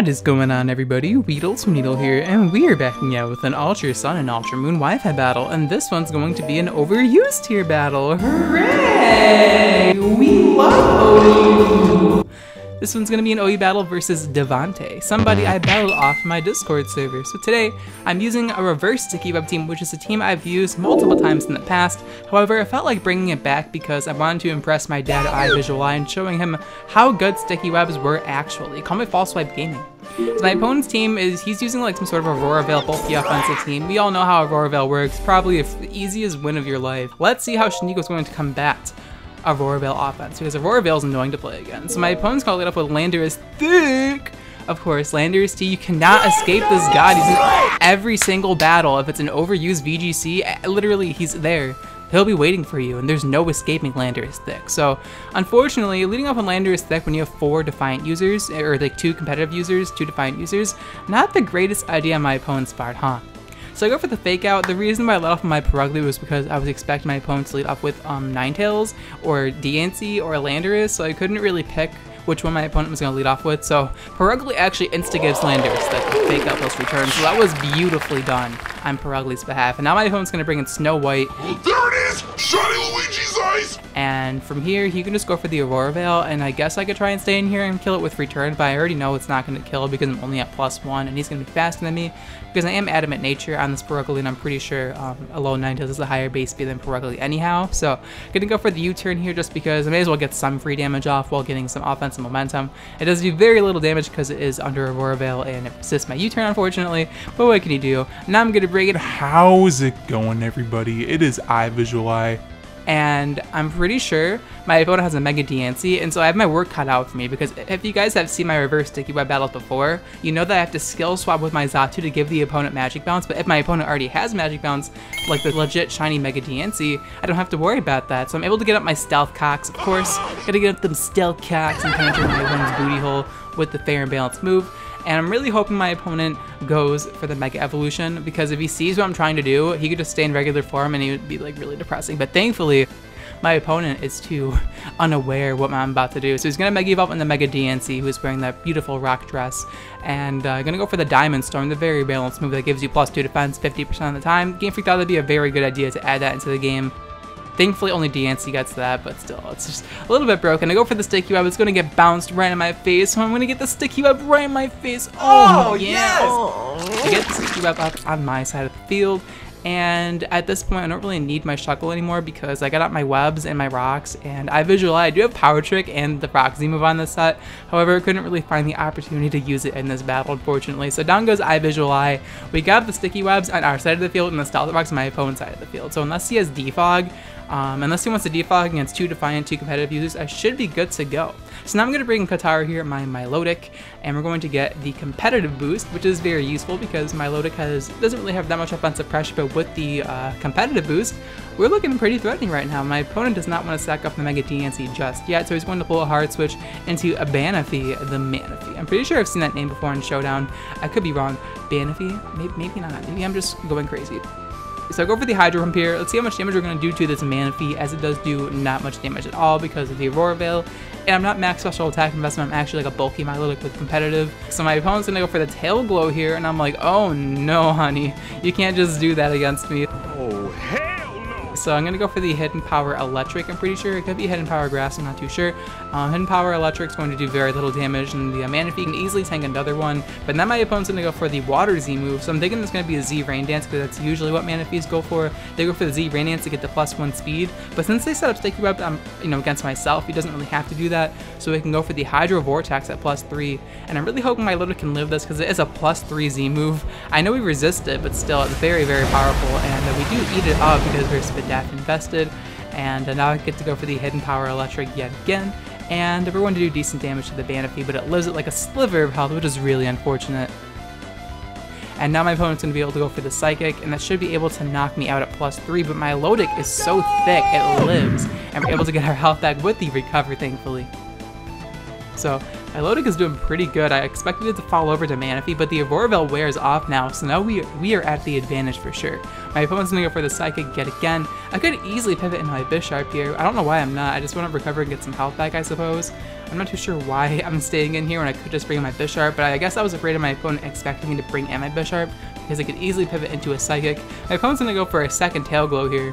What is going on, everybody? WeedleTwineedle here, and we are backing out with an Ultra Sun and Ultra Moon Wi-Fi battle, and this one's going to be an overused tier battle. Hooray! We love OU! This one's going to be an OU battle versus Devante, somebody I battled off my Discord server. So today, I'm using a reverse sticky web team, which is a team I've used multiple times in the past. However, I felt like bringing it back because I wanted to impress my dad at I-Vizually and showing him how good sticky webs were actually. Call me False Swipe Gaming. So my opponent's team he's using like some sort of Aurora Veil bulky offensive team. We all know how Aurora Veil works, probably the easiest win of your life. Let's see how Shiniko's going to combat Aurora Veil offense, because Aurora Veil is annoying to play again. So my opponent's gonna lead up with Landorus Thick. Of course, Landorus T, you cannot escape this god. He's in every single battle. If it's an overused VGC, literally he's there. He'll be waiting for you, and there's no escaping Landorus Thick. So, unfortunately, leading up on Landorus Thick when you have 4 Defiant users, or like 2 competitive users, 2 Defiant users, not the greatest idea on my opponent's part, huh? So I go for the fake out. The reason why I let off on my Perugly was because I was expecting my opponent to lead off with Ninetales or DNC or Landorus, so I couldn't really pick which one my opponent was going to lead off with. So Perugly actually insta-gives Landorus that fake out plus return, so that was beautifully done on Perugly's behalf. And now my opponent's going to bring in Snow White. There it is! Shiny Luigi's eyes! And from here, he can just go for the Aurora Veil, and I guess I could try and stay in here and kill it with return, but I already know it's not going to kill because I'm only at +1, and he's going to be faster than me, because I am Adamant Nature on this Perugly, and I'm pretty sure a low Ninetales is a higher base speed than Perugly anyhow. So gonna go for the U-turn here just because I may as well get some free damage off while getting some offensive momentum. It does do very little damage because it is under Aurora Veil, and it resists my U-turn, unfortunately, but what can you do? Now I'm gonna bring it. How's it going, everybody? It is I-Vizually. And I'm pretty sure my opponent has a Mega DNC, and so I have my work cut out for me, because if you guys have seen my reverse sticky web battles before, you know that I have to skill swap with my Xatu to give the opponent Magic Bounce, but if my opponent already has Magic Bounce, like the legit shiny Mega DNC, I don't have to worry about that. So I'm able to get up my Stealth Cocks, of course, gotta get up them Stealth Cocks and penetrate my opponent's booty hole with the Fair and Balanced move. And I'm really hoping my opponent goes for the Mega Evolution, because if he sees what I'm trying to do, he could just stay in regular form and he would be like really depressing. But thankfully, my opponent is too unaware what I'm about to do. So he's going to Mega Evolve in the Mega DNC, who's wearing that beautiful rock dress. And going to go for the Diamond Storm, the very balanced move that gives you +2 defense 50% of the time. Gamefreak thought that'd be a very good idea to add that into the game. Thankfully, only DNC gets that, but still, it's just a little bit broken. I go for the sticky web. It's going to get bounced right in my face, so I'm going to get the sticky web right in my face. Oh, yes! I get the sticky web up on my side of the field, and at this point, I don't really need my Shuckle anymore because I got out my webs and my rocks, and I do have Power Trick and the Proxy move on this set. However, I couldn't really find the opportunity to use it in this battle, unfortunately. So down goes I-Vizually. We got the sticky webs on our side of the field and the Stealth Rocks on my opponent's side of the field. So unless he has Defog, unless he wants to defog against 2 Defiant, 2 competitive users, I should be good to go. So now I'm going to bring Katara here, my Milotic, and we're going to get the competitive boost, which is very useful because Milotic doesn't really have that much offensive pressure, but with the competitive boost, we're looking pretty threatening right now. My opponent does not want to stack up the Mega DNC just yet, so he's going to pull a hard switch into a Banafee, the Manaphy. I'm pretty sure I've seen that name before in Showdown. I could be wrong. Banafee? Maybe not. Maybe I'm just going crazy. So I go for the Hydro Pump here. Let's see how much damage we're going to do to this Manaphy, as it does do not much damage at all because of the Aurora Veil. And I'm not max special attack investment, I'm actually like a bulky Milotic with competitive. So my opponent's going to go for the Tail Glow here, and I'm like, oh no, honey. You can't just do that against me. Oh, hell no! So I'm going to go for the Hidden Power Electric, I'm pretty sure. It could be Hidden Power Grass, I'm not too sure. Hidden Power Electric is going to do very little damage, and the Manaphy can easily tank another one. But then my opponent's going to go for the Water Z move, so I'm thinking it's going to be a Z Rain Dance, because that's usually what Manaphy's go for. They go for the Z Rain Dance to get the +1 speed. But since they set up Sticky Web, against myself, he doesn't really have to do that. So we can go for the Hydro Vortex at +3. And I'm really hoping my Loda can live this, because it is a +3 Z move. I know we resist it, but still, it's very, very powerful. And we do eat it up because we're Spidaf invested. And now I get to go for the Hidden Power Electric yet again. And we're going to do decent damage to the Banafee, but it lives at like a sliver of health, which is really unfortunate. And now my opponent's going to be able to go for the Psychic, and that should be able to knock me out at +3, but my Milotic is so thick, it lives. And we're able to get our health back with the Recover, thankfully. So My Lodic is doing pretty good. I expected it to fall over to Manaphy, but the Aurora Veil wears off now, so now we are at the advantage for sure. My opponent's gonna go for the Psychic yet again. I could easily pivot into my Bisharp here. I don't know why I'm not. I just want to recover and get some health back, I suppose. I'm not too sure why I'm staying in here when I could just bring in my Bisharp, but I guess I was afraid of my opponent expecting me to bring in my Bisharp because I could easily pivot into a Psychic. My opponent's gonna go for a second Tail Glow here,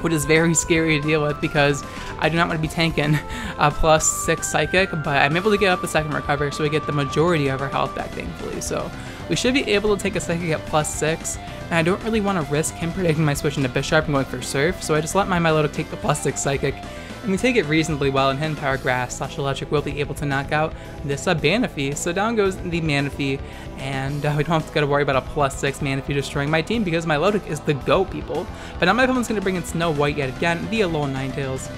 which is very scary to deal with because I do not want to be tanking a +6 Psychic, but I'm able to get up the second recover, so we get the majority of our health back, thankfully. So we should be able to take a Psychic at +6, and I don't really want to risk him predicting my switch into Bisharp and going for Surf, so I just let my Milotic take the +6 Psychic, and we take it reasonably well, and Hidden Power Grass / Electric will be able to knock out this Manaphy. So down goes the Manaphy, and we don't have to worry about a +6 Manaphy destroying my team because my Milotic is the GOAT, people. But now my opponent's going to bring in Snow White yet again, the Alolan Ninetales,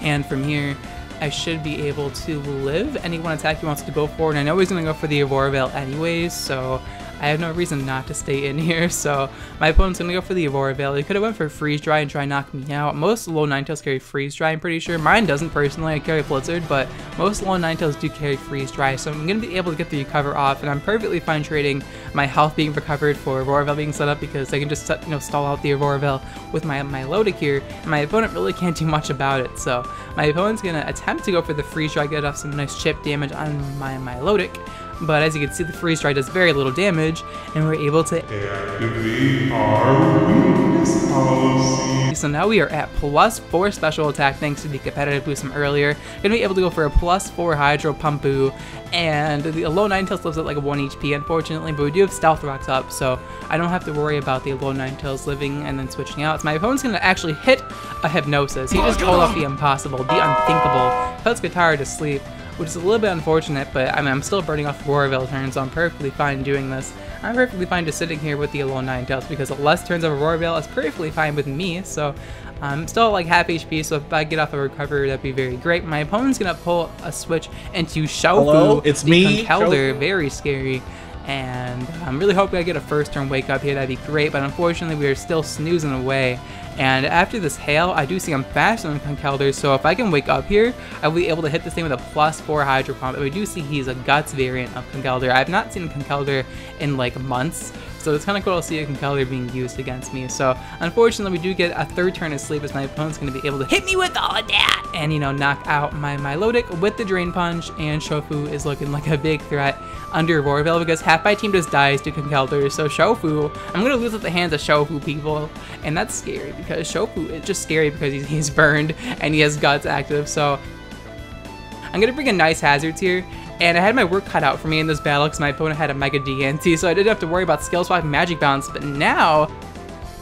and from here I should be able to live any one attack he wants to go for, and I know he's going to go for the Aurora Veil anyways, so I have no reason not to stay in here. So my opponent's going to go for the Aurora Veil. He could have went for Freeze Dry and try and knock me out. Most low Ninetales carry Freeze Dry, I'm pretty sure. Mine doesn't personally, I carry Blizzard, but most low Ninetales do carry Freeze Dry, so I'm going to be able to get the recover off, and I'm perfectly fine trading my health being recovered for Aurora Veil being set up because I can just stall out the Aurora Veil with my Milotic here, and my opponent really can't do much about it. So my opponent's going to attempt to go for the Freeze Dry, get off some nice chip damage on my Milotic. But as you can see, the Freeze Dry does very little damage, and we're able to activate our weakness policy. So now we are at +4 special attack thanks to the competitive boost from earlier. Gonna be able to go for a +4 Hydro Pumpu, and the low Ninetales lives at like a 1 HP unfortunately, but we do have Stealth Rocks up, so I don't have to worry about the low Ninetales living and then switching out. So my opponent's gonna actually hit a Hypnosis. He just pulled off the impossible, the unthinkable, puts Guitar to sleep, which is a little bit unfortunate, but I mean, I'm still burning off Aurora Veil turns, so I'm perfectly fine doing this. I'm perfectly fine just sitting here with the Alolan Ninetales because less turns of Aurora Veil is perfectly fine with me, so I'm still like half HP, so if I get off a recovery, that'd be very great. My opponent's gonna pull a switch into Shofu. Hello, it's me, Conkeldurr, very scary. And I'm really hoping I get a first turn wake up here, that'd be great, but unfortunately we are still snoozing away. And after this hail, I do see I'm faster than Conkeldurr, so if I can wake up here, I'll be able to hit this thing with a +4 Hydro Pump. And we do see he's a Guts variant of Conkeldurr. I've not seen Conkeldurr in like months, so it's kind of cool to see a Conkeldurr being used against me. So unfortunately, we do get a third turn of sleep as my opponent's going to be able to hit me with all of that and, you know, knock out my Milotic with the Drain Punch, and Shofu is looking like a big threat under Aurora Veil because half my team just dies to Conkeldurr. So Shofu, I'm going to lose at the hands of Shofu, people, and that's scary because Shofu is just scary because he's burned and he has Guts active. So I'm going to bring in Nice Hazards here. And I had my work cut out for me in this battle because my opponent had a Mega DNT, so I didn't have to worry about Skill Swap and Magic Bounce, but now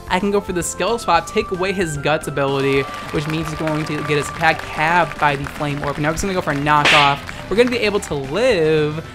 I can go for the Skill Swap, take away his Guts ability, which means he's going to get his attack halved by the Flame Orb. Now we're just going to go for a knockoff. We're going to be able to live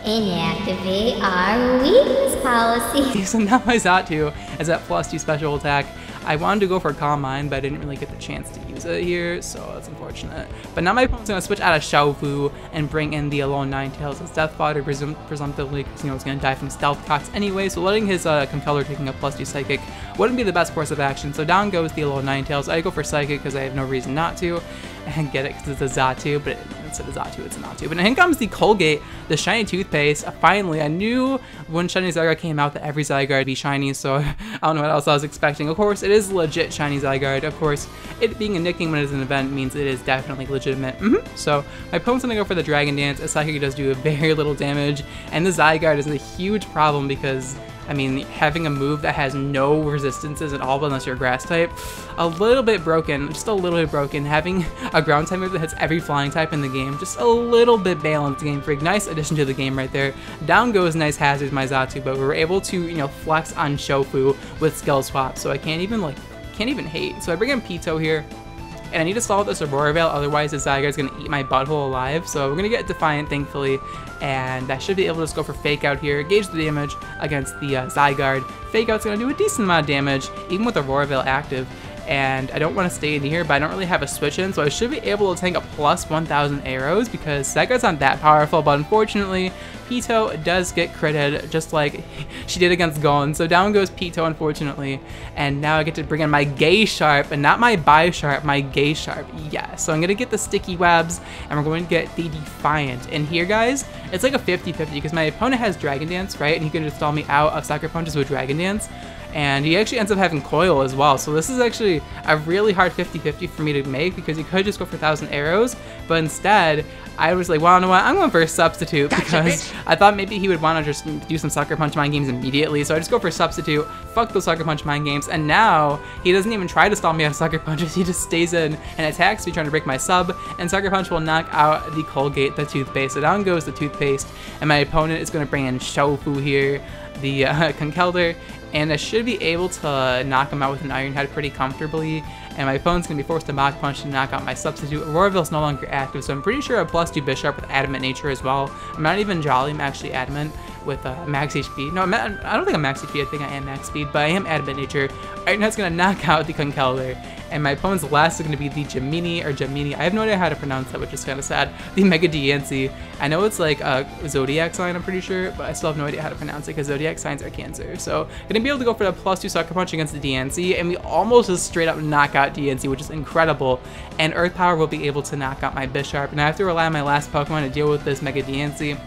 and activate our weakness policy. So now my Xatu is at +2 special attack. I wanted to go for Calm Mind, but I didn't really get the chance to use it here, so that's unfortunate. But now my opponent's going to switch out of Shofu and bring in the Alolan Ninetales as Death Fodder, presumptively, because, you know, it's going to die from Stealth Cocks anyway, so letting his Conkeldurr taking a +2 Psychic wouldn't be the best course of action. So down goes the Alolan Ninetales. I go for Psychic because I have no reason not to, and get it because it's a Xatu, but instead of Xatu, it's a Natu. But in comes the Colgate, the shiny toothpaste. Finally, I knew when Shiny Zygarde came out that every Zygarde would be shiny, so I don't know what else I was expecting. Of course, it is legit shiny Zygarde. Of course, it being a nickname when it's an event means it is definitely legitimate. So my opponent's gonna go for the Dragon Dance. A Psychic does do very little damage, and the Zygarde is a huge problem because, I mean, having a move that has no resistances at all unless you're a grass type, a little bit broken, just a little bit broken. Having a ground type move that hits every flying type in the game, just a little bit balanced. Gamefreak, nice addition to the game right there. Down goes Nice Hazards, my Xatu, but we were able to, you know, flex on Shofu with Skill Swap, so I can't even hate. So I bring in Pito here, and I need to solve this Aurora Veil, otherwise the Zygarde's gonna eat my butthole alive. So we're gonna get Defiant, thankfully, and I should be able to just go for Fake Out here, gauge the damage against the Zygarde. Fake Out's gonna do a decent amount of damage, even with Aurora Veil active. and I don't want to stay in here, but I don't really have a switch in, so I should be able to tank a plus 1,000 arrows because Saga's not that powerful, but unfortunately, Pito does get critted just like she did against Gon. So down goes Pito, unfortunately, and now I get to bring in my Gay Sharp, and not my Bi Sharp, my Gay Sharp. Yeah, so I'm going to get the Sticky Webs, and we're going to get the Defiant. And here, guys, it's like a 50-50 because my opponent has Dragon Dance, right? And he can just stall me out of Sucker Punches with Dragon Dance. And he actually ends up having Coil as well. So this is actually a really hard 50-50 for me to make because he could just go for 1,000 arrows. But instead, I was like, well, you know what? I'm going for a Substitute because I thought maybe he would want to just do some Sucker Punch Mind Games immediately. So I just go for Substitute, fuck those Sucker Punch Mind Games. And now he doesn't even try to stall me out of Sucker Punches. He just stays in and attacks me trying to break my sub. And Sucker Punch will knock out the Colgate, the toothpaste. So down goes the toothpaste. And my opponent is going to bring in Shofu here, the Conkeldurr. And I should be able to knock him out with an Iron Head pretty comfortably. And my opponent's going to be forced to Mach Punch to knock out my Substitute. Auroraville's no longer active, so I'm pretty sure a +2 Bisharp with Adamant Nature as well. I'm not even Jolly, I'm actually Adamant with Max HP. No, I don't think I'm Max HP, I think I am Max Speed, but I am Adamant Nature. Iron Head's going to knock out the Conkeldurr. And my opponent's last is going to be the Gemini, I have no idea how to pronounce that, which is kind of sad. The Mega Diancie. I know it's like a Zodiac sign, I'm pretty sure, but I still have no idea how to pronounce it because Zodiac signs are Cancer. So, going to be able to go for the +2 Sucker Punch against the Diancie, and we almost just straight up knock out Diancie, which is incredible. And Earth Power will be able to knock out my Bisharp, and I have to rely on my last Pokemon to deal with this Mega Diancie.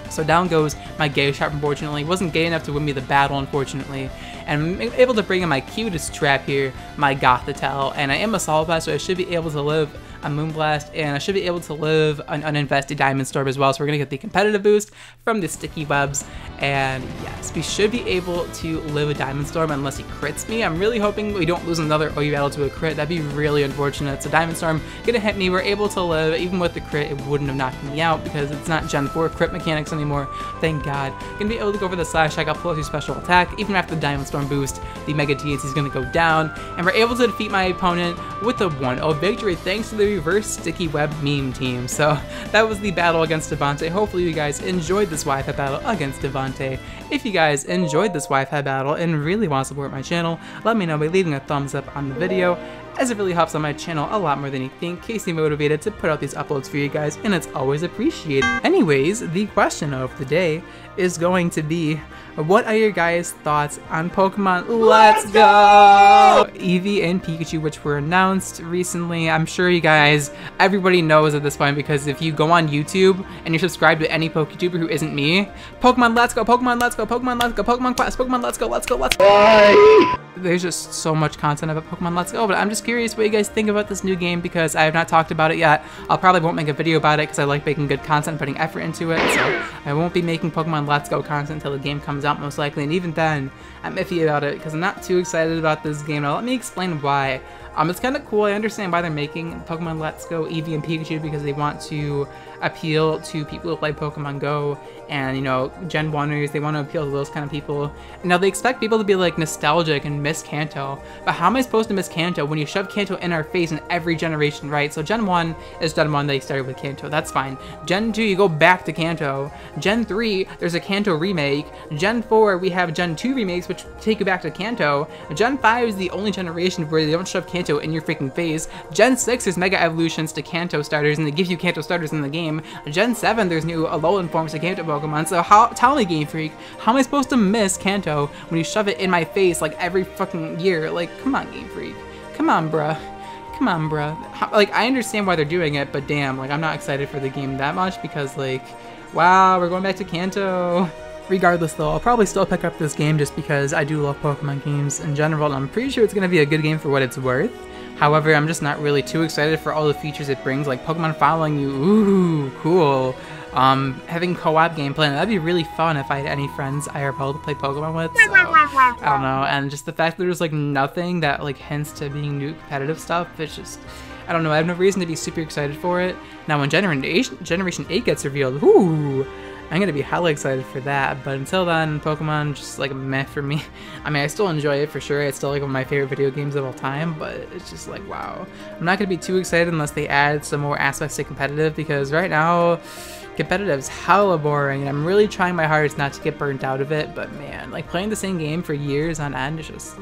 So down goes my Gay Sharp, unfortunately. It wasn't gay enough to win me the battle, unfortunately. And I'm able to bring in my cutest trap here, my Gothitelle. And I am a Solid Blast, so I should be able to live a Moonblast, and I should be able to live an uninvested Diamond Storm as well. So we're going to get the competitive boost from the Sticky Webs. And yes, we should be able to live a Diamond Storm unless he crits me. I'm really hoping we don't lose another OU battle to a crit. That'd be really unfortunate. So Diamond Storm gonna hit me. We're able to live. Even with the crit, it wouldn't have knocked me out because it's not Gen 4 crit mechanics anymore. Thank God. Gonna be able to go for the Slash. I got +2 special attack. Even after the Diamond Storm boost, the Mega Diancie is gonna go down. And we're able to defeat my opponent with a 1-0 victory thanks to the reverse Sticky Web meme team. So that was the battle against Devontae. Hopefully you guys enjoyed this Wi-Fi battle against Devontae. If you guys enjoyed this Wi-Fi battle and really want to support my channel, let me know by leaving a thumbs up on the video, as it really helps on my channel a lot more than you think, keeps me motivated to put out these uploads for you guys, and it's always appreciated. Anyways, the question of the day is going to be, what are your guys' thoughts on Pokemon Let's Go! Eevee and Pikachu, which were announced recently. I'm sure you guys, everybody knows at this point, because if you go on YouTube and you're subscribed to any PokeTuber who isn't me, Pokemon Let's Go, Pokemon Let's Go, Pokemon Let's Go, Pokemon Quest, Pokemon Let's Go, Let's Go, Let's Go! There's just so much content about Pokemon Let's Go, but I'm just curious what you guys think about this new game because I have not talked about it yet. I'll probably won't make a video about it because I like making good content and putting effort into it, so I won't be making Pokemon Let's Go content until the game comes out most likely, and even then, I'm iffy about it because I'm not too excited about this game. Now let me explain why. It's kind of cool. I understand why they're making Pokemon Let's Go Eevee and Pikachu because they want to appeal to people who play Pokemon Go and, you know, Gen 1ers. They want to appeal to those kind of people. Now, they expect people to be, like, nostalgic and miss Kanto. But how am I supposed to miss Kanto when you shove Kanto in our face in every generation, right? So Gen 1 is Gen 1 they started with Kanto. That's fine. Gen 2, you go back to Kanto. Gen 3, there's a Kanto remake. Gen 4, we have Gen 2 remakes, which take you back to Kanto. Gen 5 is the only generation where they don't shove Kanto in your freaking face. Gen 6 is Mega Evolutions to Kanto starters, and they give you Kanto starters in the game. Gen 7, there's new Alolan forms to Kanto Pokemon, so tell me, Game Freak, how am I supposed to miss Kanto when you shove it in my face, like, every fucking year? Like, come on, Game Freak. Come on, bruh. Come on, bruh. Like, I understand why they're doing it, but damn, like, I'm not excited for the game that much because, like, wow, we're going back to Kanto. Regardless, though, I'll probably still pick up this game just because I do love Pokemon games in general, and I'm pretty sure it's going to be a good game for what it's worth. However, I'm just not really too excited for all the features it brings, like Pokemon following you. Ooh, cool. Having co-op gameplay, that'd be really fun if I had any friends IRL to play Pokemon with, so, I don't know, and just the fact that there's, like, nothing that, like, hints to being new competitive stuff, it's just, I don't know, I have no reason to be super excited for it. Now, when Generation 8 gets revealed, ooh, I'm gonna be hella excited for that, but until then, Pokemon just like meh for me. I mean, I still enjoy it for sure. It's still like one of my favorite video games of all time, but it's just like, wow. I'm not gonna be too excited unless they add some more aspects to competitive because right now, Competitive's hella boring, and I'm really trying my hardest not to get burnt out of it, but man, like playing the same game for years on end is just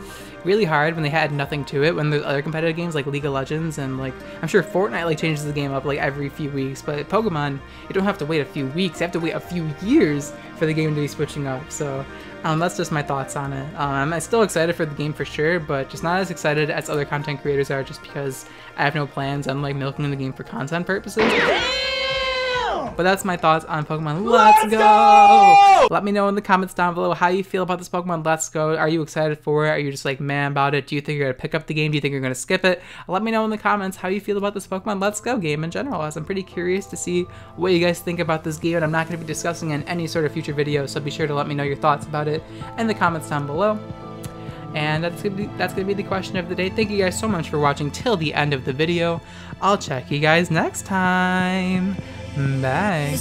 really hard when they had nothing to it, when there's other competitive games like League of Legends, and like, I'm sure Fortnite like changes the game up like every few weeks, but Pokemon, you don't have to wait a few weeks, you have to wait a few years for the game to be switching up, so that's just my thoughts on it. I'm still excited for the game for sure, but just not as excited as other content creators are just because I have no plans on like milking the game for content purposes. But that's my thoughts on Pokemon Let's Go! Let me know in the comments down below how you feel about this Pokemon Let's Go. Are you excited for it? Are you just like mad about it? Do you think you're going to pick up the game? Do you think you're going to skip it? Let me know in the comments how you feel about this Pokemon Let's Go game in general, as I'm pretty curious to see what you guys think about this game, and I'm not going to be discussing it in any sort of future video, so be sure to let me know your thoughts about it in the comments down below. And that's gonna be the question of the day. Thank you guys so much for watching till the end of the video. I'll check you guys next time. Bye.